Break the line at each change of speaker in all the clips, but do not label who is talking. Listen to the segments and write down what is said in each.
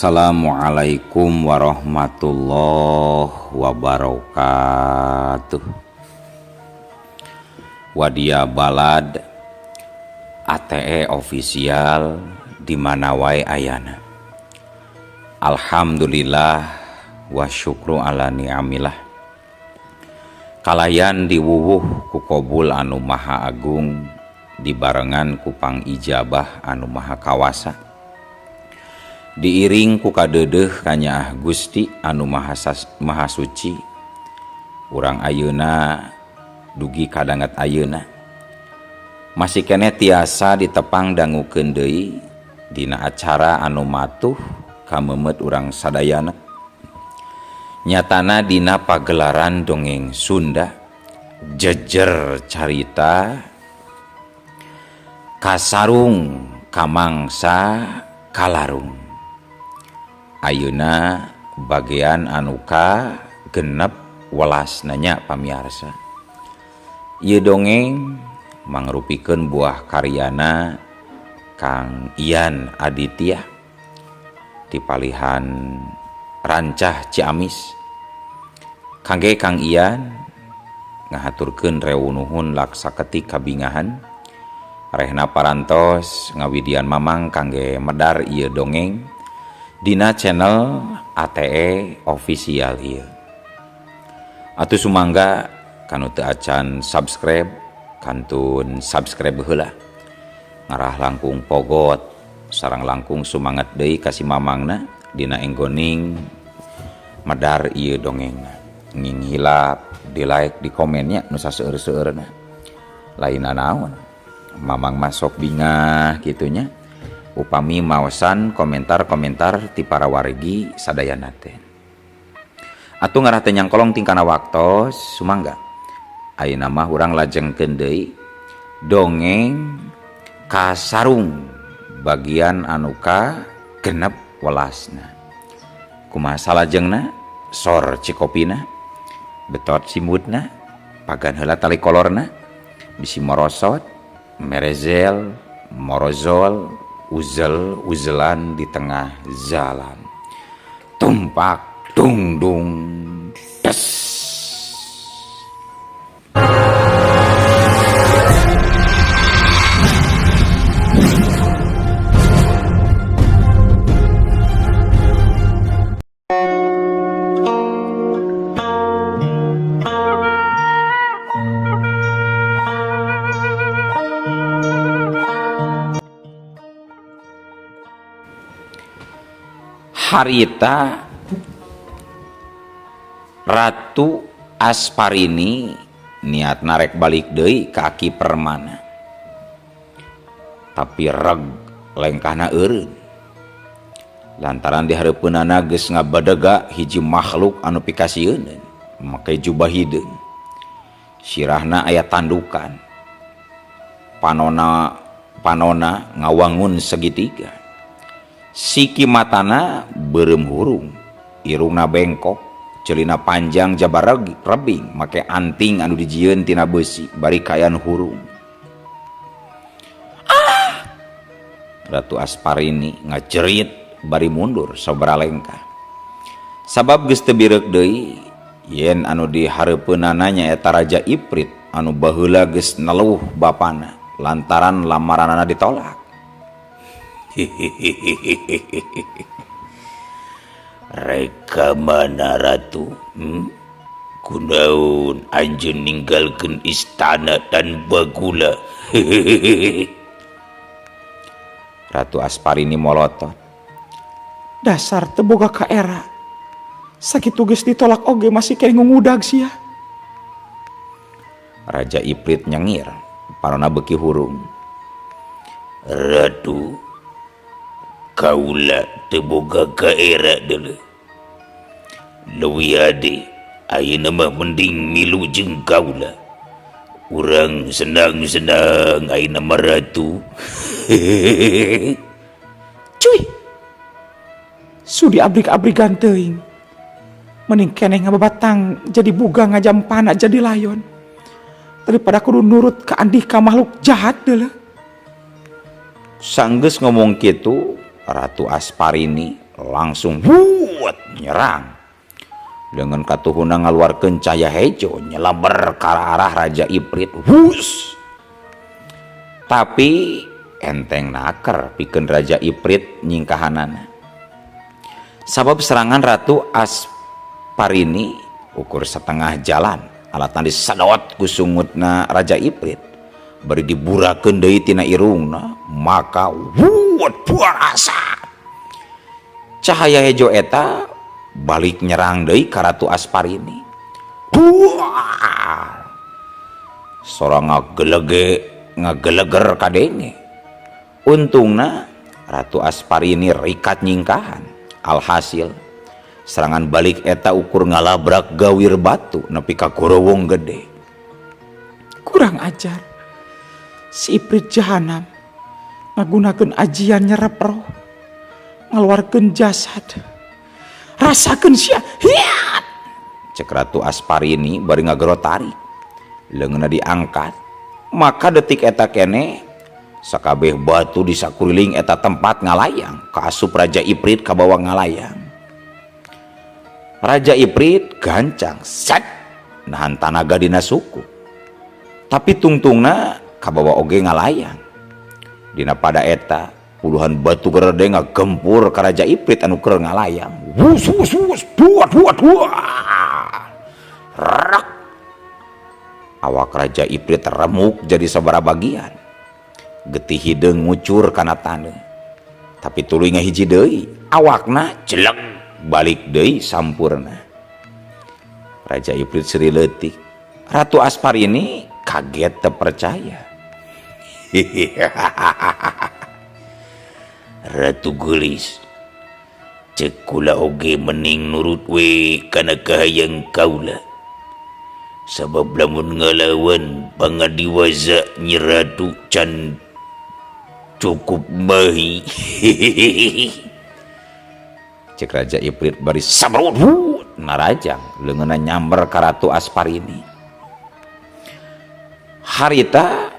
Assalamualaikum warahmatullahi wabarakatuh. Wadia Balad ATE official di mana wae ayana. Alhamdulillah wa syukru ala ni'amillah. Kalayan diwuwuh ku Qobul anu maha agung dibarengan ku pangijabah anu maha kawasa. Diiring ku kadeudeuh kanyaah Gusti anu maha suci. Urang ayeuna dugi kadangat ayeuna masih kene tiasa ditepang dangukeun deui dina acara anu matuh kamemet urang sadayana. Nyatana dina pagelaran dongeng Sunda jejer carita kasarung kamangsa kalarung. Ayeuna bagian anu ka genep welas nanya pamiarsa. Ieu dongeng mangrupikeun buah karyana Kang Ian Aditya di palihan Rancah Ciamis. Kangge Kang Ian ngahaturkeun rewuh laksa ketik kabingahan rehna parantos ngawidian mamang kangge medar ieu dongeng dina channel ATE official ieu. Atuh sumangga kanu teu acan subscribe kantun subscribe heula. Ngarah langkung pogot sareng langkung sumanget deui ka si mamangna dina enggoning medar ieu dongengna. Nging hilap di like di komennya nu saseueur-seueurna. Lain naon. Mamang masuk bingah kitunya. Upami maosan komentar-komentar ti para wargi sadayana teh. Atuh ngarah teh nyangkolong tingkana waktos sumangga. Ayeuna mah urang lajengkeun deui dongeng kasarung bagian anu ka genep welasna. Kumaha salajengna sor cikopina betot simutna pagan heula tali kolorna bisi morosot merezel morozol uzel-uzelan di tengah jalan. Tumpak dung dung des. Harita Ratu Asparini niat narek balik deui ka Aki Permana. Tapi reg lengkahna eureun. Lantaran di hareupeunana geus ngabadega hiji makhluk anu pikasieun make jubah hideung. Sirahna aya tandukan. Panona ngawangun segitiga. Siki matana beureum hurung, irungna bengkok, ceulina panjang jabar rebing, make anting anu dijieun tina beusi bari kayan hurung. Ratu Asparini ngajerit bari mundur sabaraha lengkah. Sabab geus teu bireuk deui yen anu di hareupeunana nyaeta Raja Iprit anu baheula geus neluh bapana lantaran lamaranana ditolak. Reka mana ratu? Kunaon anjeun ninggalkeun istana tan bagula? Ratu Asparini molotot. Dasar teu boga kaera. Sakitu geus ditolak oge masih kene ngudag sia. Raja Iprit nyengir, panonna beuki hurung. Ratu, kaula teu boga kaera deuleu. Leuwih ade ayeuna mah mending milu jeung kaula. Urang senang-senang ayeuna mah ratu. Cuy. Sudi abrik-abrigan teuing. Mending keneh ngababatang jadi buga ngajampana jadi layon. Daripada kudu nurut ka andika makhluk jahat deuleu. Sanggeus ngomong kitu, Ratu Asparini langsung nyerang dengan katuhuna ngaluarkeun cahaya hejo nyelabar ke arah Raja Iprit. Tapi enteng naker pikeun Raja Iprit nyingkahanana. Sabab serangan Ratu Asparini ukur setengah jalan alatan disadot ku sungutna Raja Iprit bari diburakeun deui tina irungna, maka puasa cahaya hejo eta balik nyerang deui ka Ratu Asparini. Sorang ngageleger kadenge. Untungna Ratu Asparini rikat nyingkahan. Alhasil serangan balik eta ukur ngalabrak gawir batu nepi ka gorowong gede. Kurang ajar si Iprit Jahanam ngagunakeun ajian nyerep roh, ngaluarkeun jasad. Rasakeun sia hiat, cek Ratu Asparini bari ngagerotari. Leungeunna diangkat, maka detik eta kene sakabeh batu di sakuriling eta tempat ngalayang ka asup Raja Iprit ka bawah ngalayang. Raja Iprit gancang set nahan tanaga dina suku, tapi tungtungna ka bawah oge ngalayang. Dina pada eta puluhan batu gerde ngagempur ka Raja Iprit anu keur ngalayang. Wus buat rak. Awak Raja Iprit remuk jadi sabaraha bagian. Getih hideung ngucur kana taneuh. Tapi tuluy ngahiji deui, awakna jelek balik deui sampurna. Raja Iprit seri leutik. Ratu Asparini kaget teu percaya. Ratu Gelis, cek kula oge mending nurut we kana kahayang kaula. Sabab lamun ngalawan pangadiwaza Nyi Ratu can cukup bahi. Cek Raja Iprit bari sabrut narajang leungeunna nyamber ka Ratu Asparini. Harita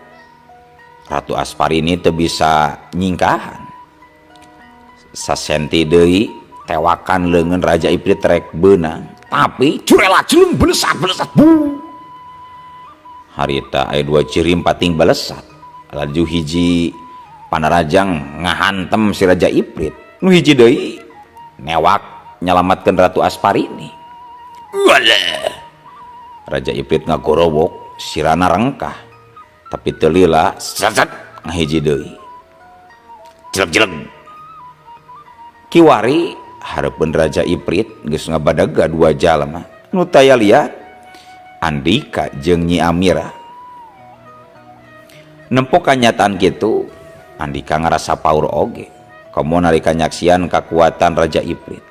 Ratu Asparini teu bisa nyingkahan. Sasenti deui tewakan leungeun Raja Iprit rek beunang, tapi curela celung belesat bu. Harita aya 2 ciri pating belesat. Laju hiji panarajang ngahantem si Raja Iprit, nu hiji deui newak nyalamatkeun Ratu Asparini. Walah. Raja Iprit ngagorowok, sirana rengkah, tapi teu lila sat ngahiji deui. Jelek-jelek. Kiwari hareupeun Raja Iprit geus ngabadaga 2 jalma. Nu taya liat Andika jeung Nyi Amira. Nempo kanyataan kitu, Andika ngarasa paur oge. Komo nalika nyaksian kakuatan Raja Iprit.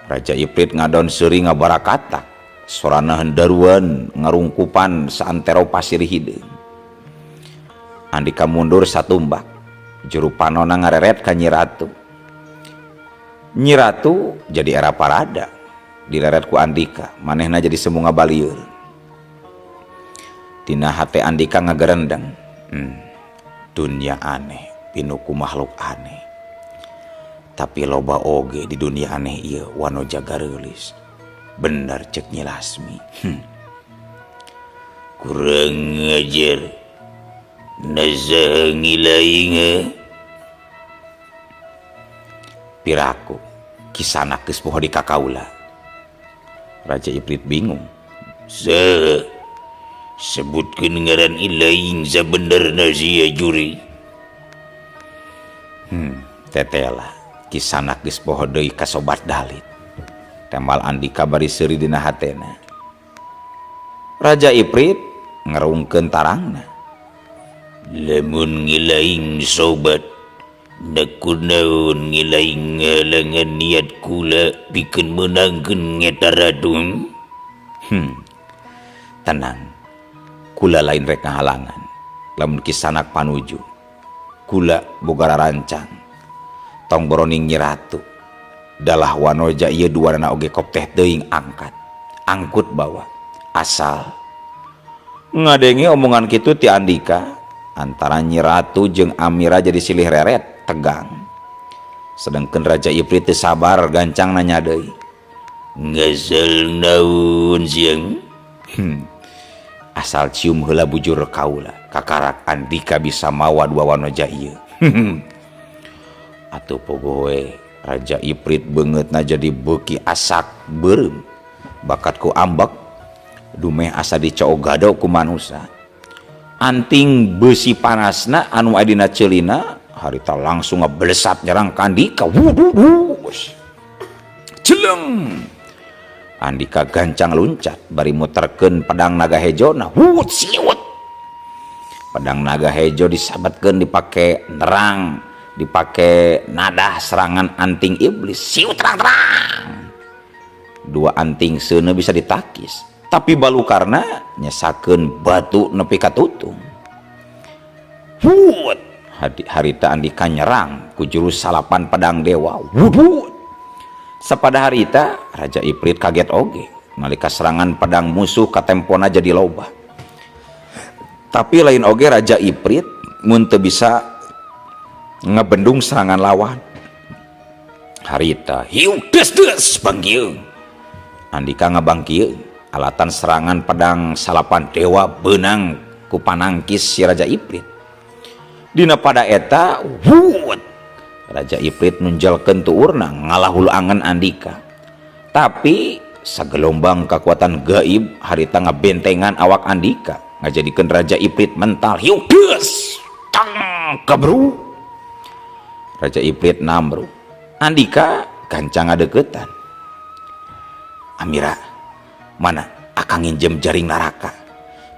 Raja Iprit ngadon seuri ngabarakatak, sorana hendaruan ngarungkupan saantero pasir hideung. Andika mundur satumbak, juru panona ngareret ka Nyi Ratu. Nyi Ratu jadi era parada, dileret ku Andika, manehna jadi semu ngabalieur. Dina hate Andika ngagerendeng, dunia aneh, pinuku makhluk aneh. Tapi loba oge di dunia aneh ieu wano jaga reulis. Bener cek Nyi Lasmi. Kurang ngajar, nazah ngilaing. Piraku kisana geus poho di kakaula. Raja Iprit bingung. Sebutkeun ngaran ilaing sabenerna sia juri. Tetela kisana geus poho deui ka sobat dalit. Tembal Andika bari seuri dina hatena. Raja Iprit ngerungkeun tarangna. Lamun ngilaing sobat, nakunaon ngilaing ngalangan niat kula pikeun meunangkeun ngeta ratu. Tenang, kula lain rek ngahalangan. Lamun kisanak panuju, kula boga rancang. Tong boroning Nyi Ratu. Dalah wanoja ieu duanana oge kop teh teuing angkat. Angkut bawa. Asal ngadenge omongan kitu ti Andika, antara Nyi Ratu jeung Amira jadi silih reret tegang. sedangkan Raja Iprit teu sabar gancang nanya deui, ngesel naon siang? Asal cium heula bujur kaula kakarak Andika bisa mawa dua wanoja ieu. Atuh pogoe Raja Iprit beungeutna jadi beuki asak beureum bakat ku ambek dumeh asa dicoogado ku manusia. Anting besi panasna anu aya dina ceulina harita langsung ngeblesat nyerang ka Andika. Celeng. Andika gancang luncat bari muterkeun pedang naga hejona. Siut. Pedang naga hejo disabatkeun dipake nerang, dipake nadah serangan anting iblis. Siut terang-terang. Dua anting seuneu bisa ditakis, tapi balukarna nyesakeun batu nepi ka tutung. Harita Andika nyerang ku jurus salapan pedang dewa. Sapada harita Raja Iprit kaget oge nalika serangan pedang musuh ka tempona jadi loba. Tapi lain oge Raja Iprit mun teu bisa ngebendung serangan lawan. Harita hiu des bangkieung. Andika ngabangkieung alatan serangan pedang salapan dewa beunang ku panangkis si Raja Iprit. Dina pada eta Raja Iprit nunjalkeun tuurna ngalahul angan Andika. Tapi sagelombang kekuatan gaib harita ngabentengan awak Andika ngajadikeun Raja Iprit mental. Hiu geus tang kabru. Raja Iprit namru. Andika gancang ngadeuketan. Amira, mana akang nginjem jaring naraka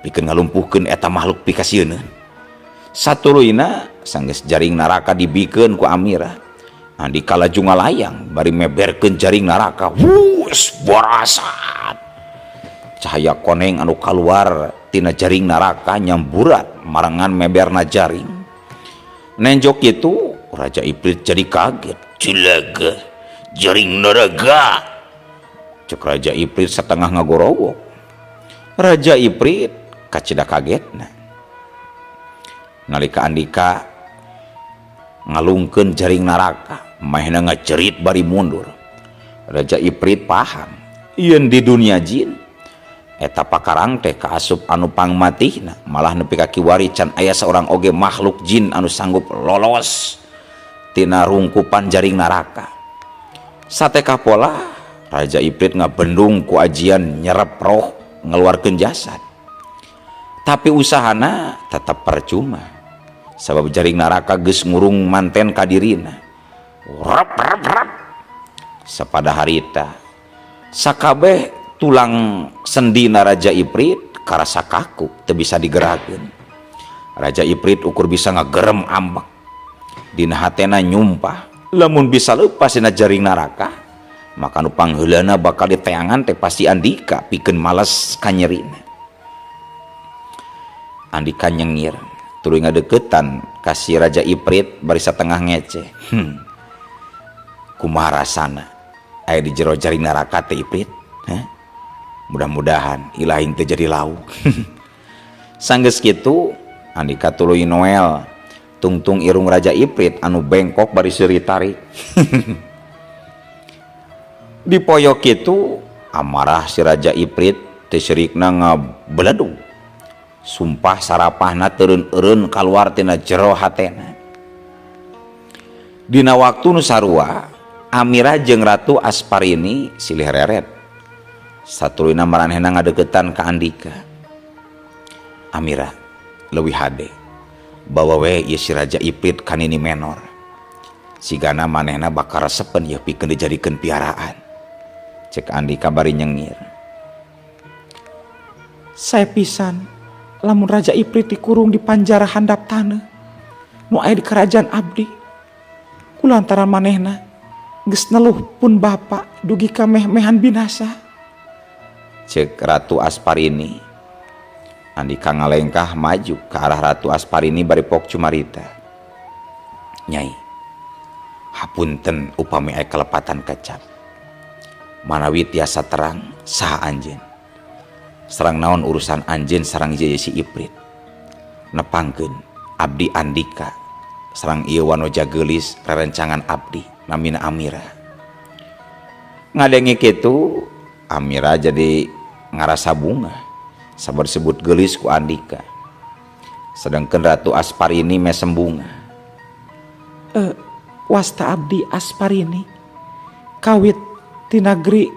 pikeun ngalumpuhkeun eta makhluk pikasieun. Satuluyna sanggeus jaring naraka dibikeun ku Amira, Andika laju ngalayang bari meberkeun jaring naraka. Borasat. Cahaya koneng anu kaluar tina jaring naraka nyamburat marangan meberna jaring. Nenjok itu Raja Iprit jadi kaget. Cilaga, jaring naraga. Cek Raja Iprit setengah ngagorowok. Raja Iprit kacida kagetna nalika Andika ngalungkeun jaring naraka mahna ngacerit bari mundur. Raja Iprit paham ieun di dunia jin eta pakarang teh kaasup anu pangmatihna, malah nepi ka kiwari can aya seorang oge makhluk jin anu sanggup lolos tina rungkupan jaring naraka. Sateka pola Raja Iprit ngabendung ku ajian nyerep roh ngeluarkeun jasad. Tapi usahana tetap percuma. Sabab jaring naraka geus ngurung manten ka dirina. Rap. Sapada harita sakabeh tulang sendina Raja Iprit karasa kaku teu bisa digerakkeun. Raja Iprit ukur bisa ngagerem ambek. Dina hatena nyumpah lamun bisa leupas dina jaring naraka maka nu pangheulana bakal diteangan teh pasti Andika pikeun males kanyerina. Andika nyengir tuluy ngadeukeutan ka si Raja Iprit bari satengah ngece. Kumaha rasana aya di jero jaring naraka teh Iprit? Mudah-mudahan ilahing teu jadi lauk. Sanggeus kitu Andika tuluy noel tungtung irung Raja Iprit anu bengkok bari seuri tarik. Di poyok itu amarah si Raja Iprit teu sirikna ngabeledug. Sumpah sarapahna teureun-eureun kaluar tina jero hatena. Dina waktu nu sarua Amira jeung Ratu Asparini silih reret. Satuluyna maranehna ngadeuketan ka Andika. Amira leuwih hade bawa we ieu si Raja Iprit ka Nini Menor. Sigana manehna bakal resepen ieu pikeun dijadikeun piaraan. Cek Andika bari nyengir. Saya pisan lamun Raja Iprit dikurung di panjara handap taneuh nu aya di kerajaan abdi. Kulantaran manehna geus neluh pun bapa dugi ka meh-mehan binasa. Cek Ratu Asparini. Andika ngalengkah maju ke arah Ratu Asparini bari pok cumarita. Nyai, hapunten upami aya kelepatan kecap. Manawi tiasa terang saha anjeun. Sareng naon urusan anjeun sareng ieu si Iprit. Nepangkeun abdi Andika sareng ieu wanoja geulis rerencangan abdi. namina Amira. Ngadengi kitu Amira jadi ngarasa bunga sabar disebut gelis ku Andika. Sedangkan Ratu Asparini mesem bunga.
Wasta abdi Asparini kawit ti negeri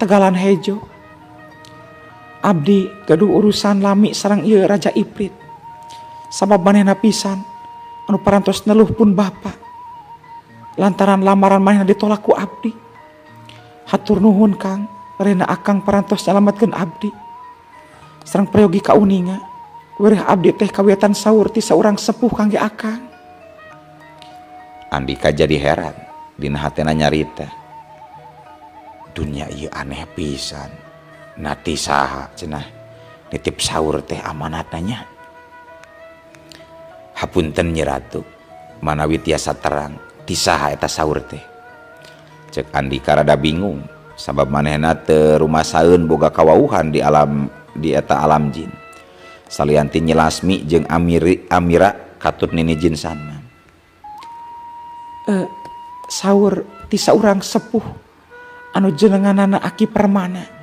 Tegalan Hejo. Abdi gaduh urusan lami sareng ieu Raja Iprit. Sabab manehna pisan anu parantos neluh pun bapa. Lantaran lamaran manehna ditolak ku abdi. Hatur nuhun Kang, rena akang parantos nyalametkeun abdi. Sareng prayogi ka uninga, weureh abdi teh kawiatan saur ti saurang sepuh kangge akang.
Andika jadi heran dina hatena nyarita. Dunia ieu aneh pisan. Nati saha cenah nitip saur teh amanatnya. Hapunten Nyi Ratu, manawi tiasa terang ti saha eta saur teh. Cek Andika rada bingung sabab manehna teu rumasaeun boga kawauhan di eta alam jin. Salianti Nyi Lasmi jeung Amira katut nini jin sana.
Saur ti saurang sepuh anu jenenganana Aki Permana.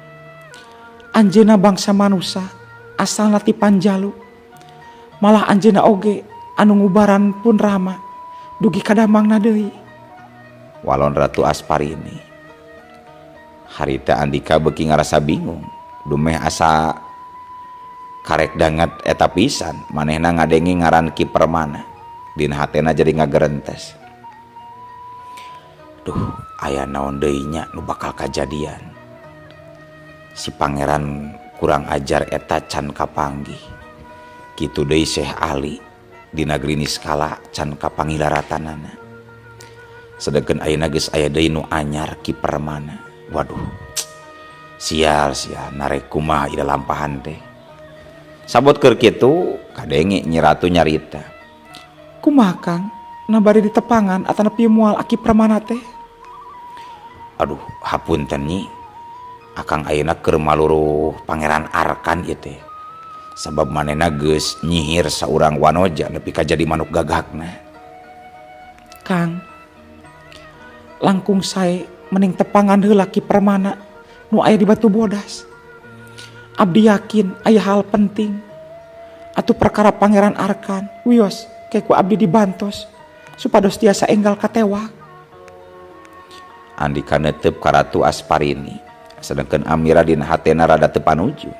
Anjeuna bangsa manusia asalna ti Panjalu. Malah anjeuna oge anu ngubaran pun Rama dugi kadamangna deui.
Walon Ratu Asparini. Harita Andika beuki ngarasa bingung. Dumeh asa karek danget eta pisan manehna ngadengi ngaran Ki Permana. Dina hatena jadi ngagerentes. Duh, aya naon deui nya nu bakal kajadian. Si pangeran kurang ajar eta can kapanggih. Kitu deui Syekh Ali di negeri Niskala can kapanggilaratanana. Sedangkan ayeuna geus aya deui nu anyar Ki Permana. Waduh. Sial narek kumaha ida lampahan teh. Sabot keur kitu kadenge Nyi Ratu nyarita.
Kumaha Kang? Na bari ditepangan atau nepi moal Aki Permana teh?
Aduh, hapunten Nyi. Akang ayeuna keur maluruh Pangeran Arkan ieu teh. Sabab manehna geus nyihir saurang wanoja nepi ka jadi manuk gagakna.
Kang, langkung sae mending tepangan heula Ki Permana nu aya di Batu Bodas. Abdi yakin aya hal penting atuh perkara Pangeran Arkan wios ke ku abdi dibantos supados tiasa enggal katewak.
Andika neuteup ka Ratu Asparini. Sedangkan Amira dina hatena rada teu panuju.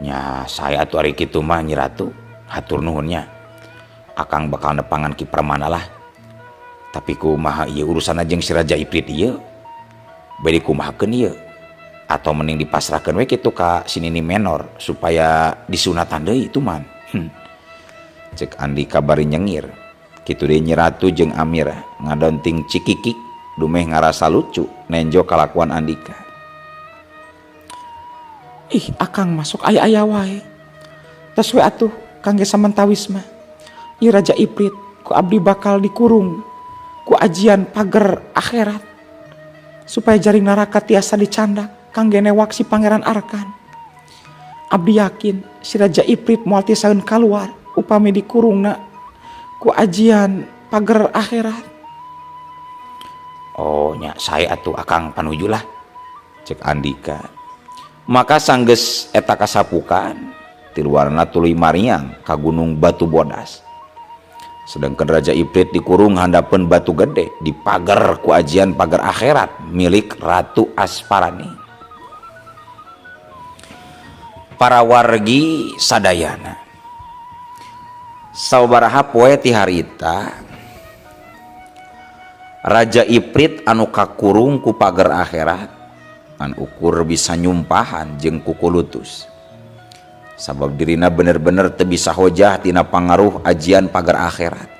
Nya saya atuh ari kitu mah Nyi Ratu, hatur nuhunnya. Akang bakal nepangan Ki Permana lah. Tapi kumaha ieu urusanna jeung si Raja Iprit ieu? Bade kumahakeun ieu? Atau mending dipasrahkeun we kitu ka si Nini Menor supaya disunatan deui itu man. Cek Andika bari nyengir. Kitu deui Nyi Ratu jeung Amira ngadonting cikikik. Dumeh ngarasa lucu nenjo kalakuan Andika.
Ih, akang masuk aya-aya wae. Tos we atuh kangge samentawis mah. Ieu Raja Iprit ku abdi bakal dikurung ku ajian pager akhirat. Supaya jaring neraka tiasa dicandak kangge newak si Pangeran Arkan. Abdi yakin si Raja Iprit moal tiasaeun kaluar upami dikurungna ku ajian pager akhirat.
Oh nya saya atuh akang panuju lah, cek Andika. Maka sanggeus eta kasapukan ti luarna tuluy Mariang ka Gunung Batu Bodas. Sedangkan Raja Iprit dikurung handapeun batu gede di pagar ku ajian pagar akhirat milik Ratu Asparani. Para wargi sadayana sabaraha poe ti harita Raja Iprit anu kakurung ku pagar akhirat an ukur bisa nyumpahan jeung kukulutus. Sabab dirina bener-bener teu bisa hojah tina pangaruh ajian pagar akhirat.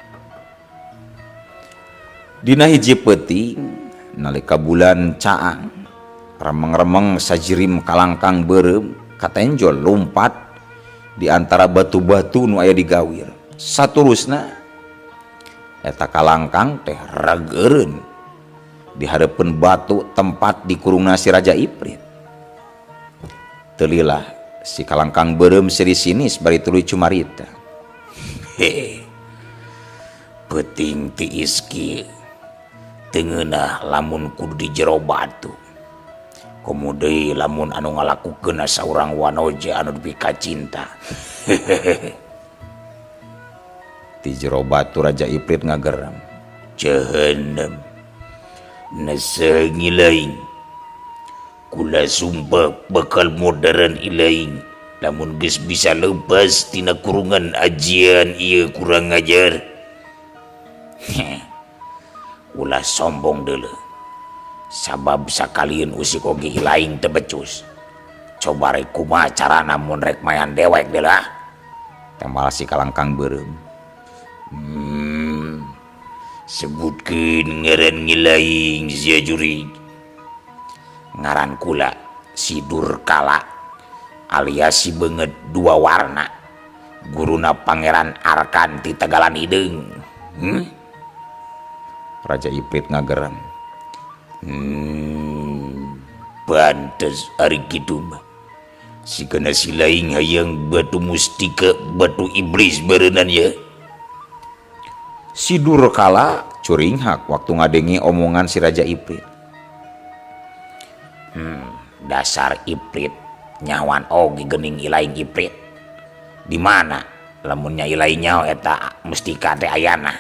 Dina hiji peuting nalika bulan caang remeng-remeng sajirim kalangkang beureum katenjol lumpat di antara batu-batu nu aya di gawir. Saturusna eta kalangkang teh rageureun di hareupeun batu tempat dikurungna si Raja Iprit. Teu lilah si kalangkang beureum seri sinis bari tuluy cumarita. Peuting tiis kieu tengenah lamun kudu di jero batu. Kemudian lamun anu ngalakukeun saurang wanoja anu dipika cinta. Di jero batu Raja Iprit ngageram. Jahanam. Nasa ngilaing. Kula sumpah bakal modern ilaing. Lamun geus bisa lepas tina kurungan ajian ieu kurang ajar. Ulah sombong deuleu. Sabab sakalian usik oge ilaing teu becus. Coba rek kumaha carana mun rek mayan dewek deuleu ah. Tembal si kalangkang beureum. Sebutkeun ngaran ngilaing sia jurig. Ngaran kula si Durkala alias si beungeut dua warna. Guruna Pangeran Arkan ti Tegalan Hideung. Raja Iprit ngageram. Pantes ari kitu mah. Sikana si laing hayang batu mustika, batu iblis beureunan ya. Si Durkala curinghak waktu ngadengi omongan si Raja Iprit. Dasar Iprit nyawan oge geuning ilaing Iprit. Di mana lamunnya ilaing nyawa eta mustika teh ayana?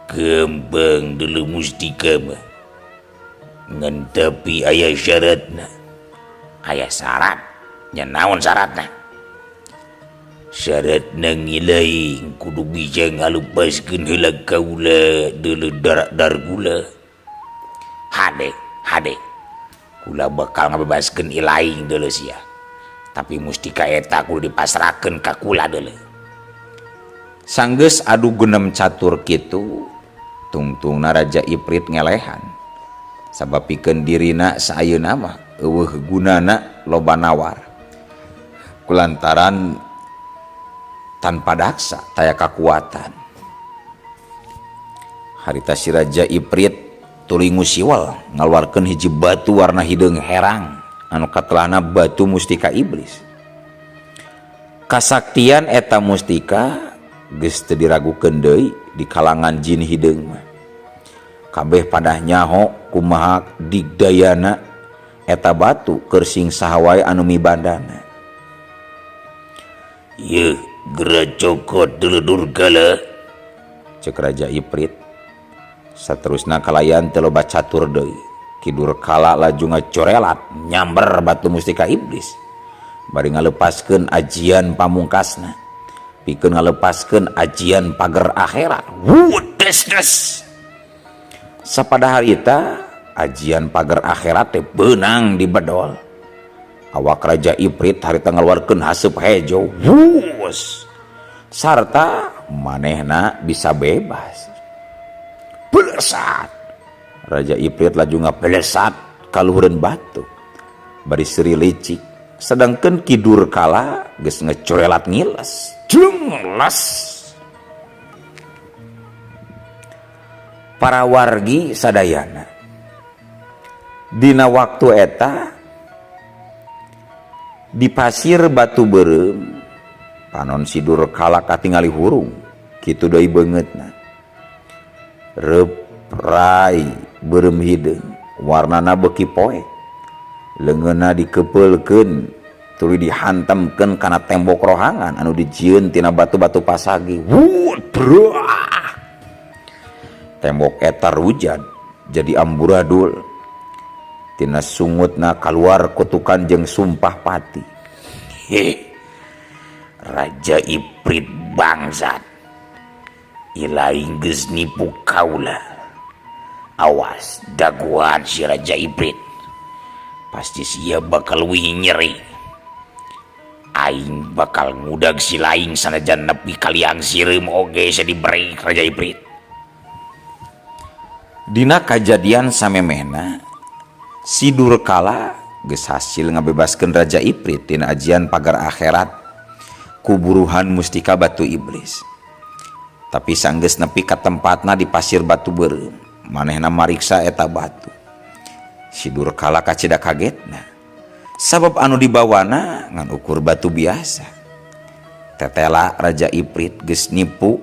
Kembang dulu mustika mah. Ngan tapi aya syaratna. Aya syarat? Nya naon syaratna? Syaratna ngilaing kudu bisa ngalupaskeun heula kaula deuleu dar gula. Hade. Kula bakal ngabebaskeun ilaing deuleu sia. Tapi mustika eta kudu dipasrahkeun ka kula deuleu. Sanggeus adu geunam catur kitu, tungtungna Raja Iprit ngelehan. Sabab pikeun dirina saayeuna mah eueuh gunana loba nawar. Kulantaran tanpa daksa taya kakuatan. Harita si Raja Iprit tuluy ngusiwal ngaluarkeun hiji batu warna hideung herang anu katelahna batu mustika iblis. Kasaktian eta mustika geus teu diragukeun deui di kalangan jin hideung mah. Kabeh pada nyaho kumaha digdayana eta batu keur sing saha wae anu mibandana. Yeuh gera cokot deuleu Durkala, cek Raja Iprit. Saterusna kalayan teu loba catur deui. Ki Durkala laju ngacorelat nyamber batu mustika iblis. Bari ngalepaskeun ajian pamungkasna. Pikeun ngalepaskeun ajian pager akhirat. Des. Sapada harita ajian pager akhirat teh beunang di bedol. Awak Raja Iprit harita ngaluarkeun haseup hejo. Wuus. Sarta manehna bisa bebas. Belesat. Raja Iprit laju ngapelesat kaluhureun batu. Bari seuri licik. Sedangkeun Ki Durkala geus ngecorelat ngiles. Jengles. Para wargi sadayana dina waktu eta di pasir batu beureum panon si Durkala katingali hurung kitu deui beungeutna. Reup rai beureum hideung warnana beuki poe. Leungeunna dikepeulkeun tuluy dihantamkeun kana tembok rohangan anu dijieun tina batu-batu pasagi. Brah. Tembok eta rujad jadi amburadul. Tina sungutna kaluar kutukan jeung sumpah pati. Raja Iprit bangsat. Ilaing geus nipu kaula. Awas daguan si Raja Iprit. Pasti sia bakal wih nyeri. Aing bakal ngudag si laing sanajan nepi kaliang sireum oge sadibere Raja Iprit. Dina kajadian samemehna si Durkala geus hasil ngabebaskeun Raja Iprit tina ajian pagar akhirat kuburuhan mustika batu iblis. Tapi sanggeus nepi ka tempatna di pasir batu beureum, manehna mariksa eta batu. Si Durkala kacida kagetna. Sabab anu dibawana ngan ukur batu biasa. Tetela Raja Iprit geus nipu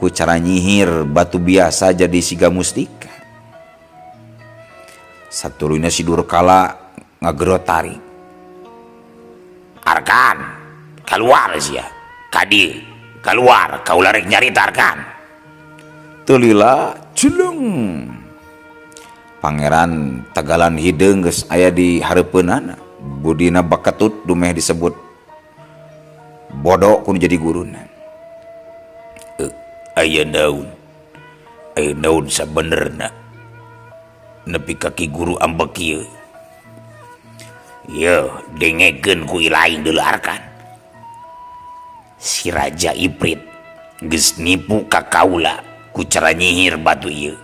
ku cara nyihir batu biasa jadi siga mustika. Satuluna si Durkala ngagerotari. Arkan, keluar sia. Kadi, keluar, kau larek nyarita Arkan. Tulila culung. Pangeran Tegalan Hideung geus aya di hareupeunana. Budina bakatut dumeh disebut bodoh kun jadi guruna. Aya naon sabenerna nepi kaki guru ambek kieu. Ye dengekeun ku ilaing deuleu Arkan. Si Raja Iprit geus nipu ka kaula ku cara nyihir batu ieu.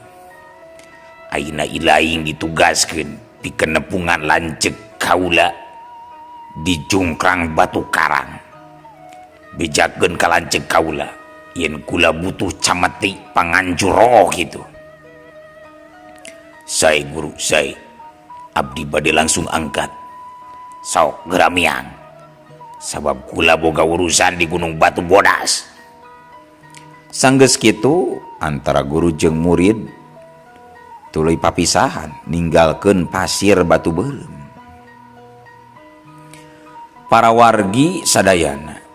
Ayeuna ilaing ditugaskeun pikeun nepungan lanceuk kaula di jungkrang batu karang. Bejakeun ka lanceuk kaula yen kula butuh camati pangancur roh gitu. Saya guru, saya abdi bade langsung angkat. Sok geramiang. Sabab kula boga urusan di Gunung Batu Bodas. Sanggeus kitu antara guru jeung murid tuluy papisahan ninggalkeun pasir batu beureum. Para wargi sadayana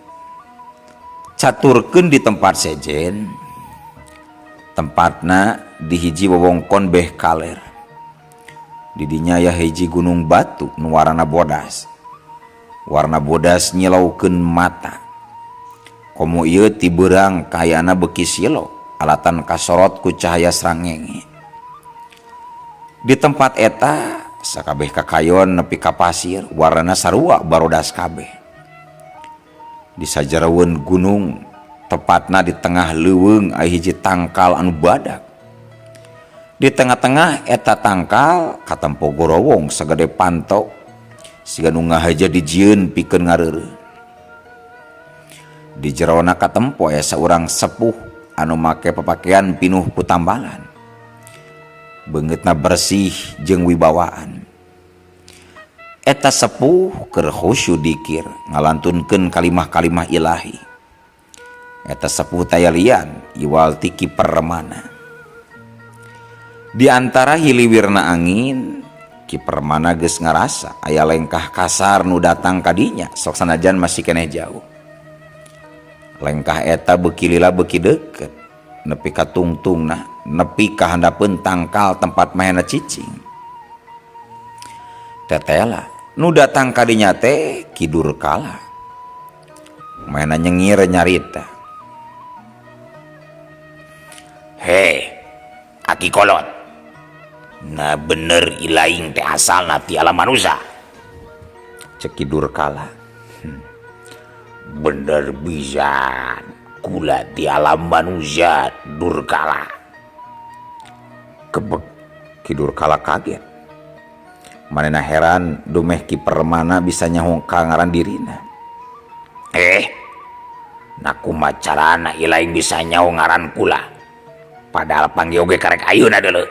caturkeun di tempat sejen. Tempatna di hiji wewengkon beh kaler. Di dinya aya hiji gunung batu nu warna bodas. Warna bodas nyilaukeun mata. Komo ieu ti beurang kayana beuki silo alatan kasorot ku cahaya srangenge. Di tempat eta sakabeh kakayon nepi ka pasir warna sarua barodas kabeh. Di sajaraweun gunung tepatna di tengah leuweung aya hiji tangkal anu badak. Di tengah-tengah eta tangkal katempo gorowong sagede panto siga nu ngahaja dijieun pikeun ngareureuh. Di jerona katempo aya saurang sepuh anu make papakean pinuh ku tambalan. Beungeutna bersih jeung wibawaan. Eta sepuh keur khusyu dikir ngalantunkeun kalimah-kalimah ilahi. Eta sepuh taya lian iwal ti kiper remana. Di antara hiliwirna angin kiper remana geus ngarasa aya lengkah kasar nu datang kadinya sok sanajan masih keneh jauh. Lengkah eta beuki lila beuki deukeut nepi ka tungtungna nepi ka handapeun tangkal tempat mahena cicing. Tetela nu datang kadinya teh Ki Durkala. Mahena nyengir nyarita. He, Aki Kolot. Nah bener ilaing teh asalna ti alam manusia. Cek Ki Durkala. Bener bisa kula di alam manusia Durkala. Kebek Ki Durkala kaget. Manehna heran dumeh kiper mana bisa nyahong kangaran dirina. Naku macarana ilaing bisa nyahong ngaran kula. Padahal panggil oge karek ayeuna deuleu.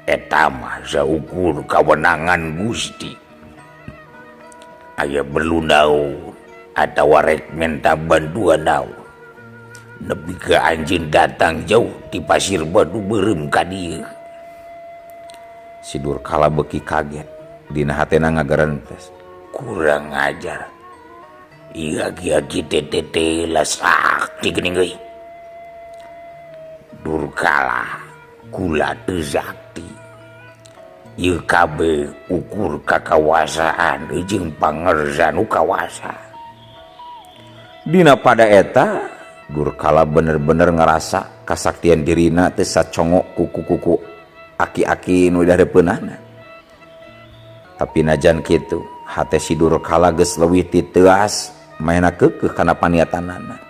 Eta mah saukur kawenangan Gusti. Aya perlu naon atawa rek minta bantuan naon. Nepi ka anjeun datang jauh di pasir batu beureum ka dieu. Si Durkala beuki kaget, dina hatena ngagarentes. Kurang ajar. Ieu aki-aki teh las sakti geuning euy. Durkala kula teu sakti. Ieu kabeh ukur kakawasaan jeung pangersa nu kawasa. Dina pada eta Durkala bener-bener ngerasa kasaktian dirina teh sacongok kuku-kuku aki-aki nu darepeunana. Tapi najan kitu, hate si Durkala geus leuwih ti teuas maena keukeuh kana paniatanana.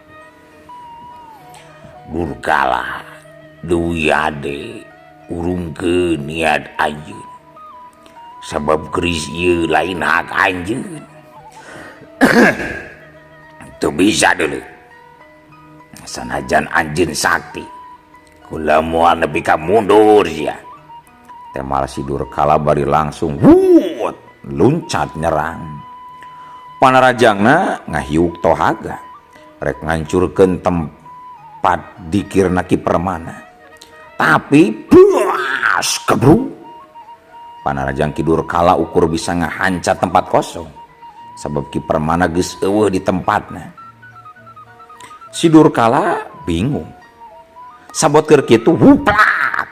Durkala deui ade urungkeun niat anjeun. Sabab keris ieu lain hak anjeun. Teu bisa deuleu. Sanajan anjeun sakti, kula moal nepi ka mundur sia. Temal si Durkala bari langsung luncat nyerang. Panarajangna ngahiuk tohaga rek ngancurkeun tempat dikirna Ki Permana. Tapi buas kebru panarajang Ki Durkala ukur bisa ngahancat tempat kosong sabab Ki Permana geus eueuh di tempatna. Si Durkala bingung sabot keur kitu wuplak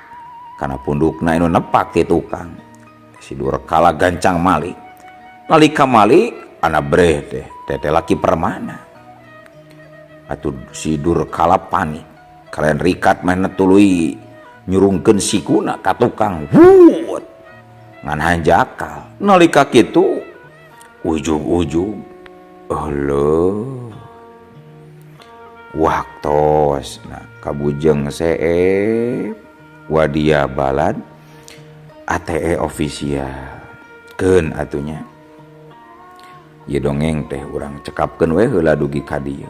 kana pundukna anu nepak ti tukang. Si Durkala gancang malik nalika malik ana breh teh tetela Ki Permana. Atuh si Durkala panik kalian rikat mah tuluy nyurungkeun sikuna ka tukang wut ngan hanjakal. Nalika kitu ujug-ujug Allah waktos kabujeng seep wadia balad ATE official keun atunya. Ieu dongeng teh urang cekapkeun we heula dugi ka dieu.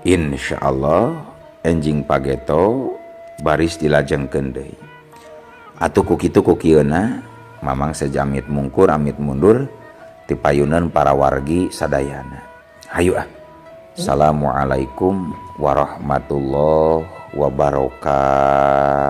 Insyaallah enjing pageto baris dilajengkeun deui. Atuh ku kitu ku kieuna mamang sejamit mungkur amit mundur ti payunan para wargi sadayana. Hayu ah. Assalamualaikum warahmatullahi wabarakatuh.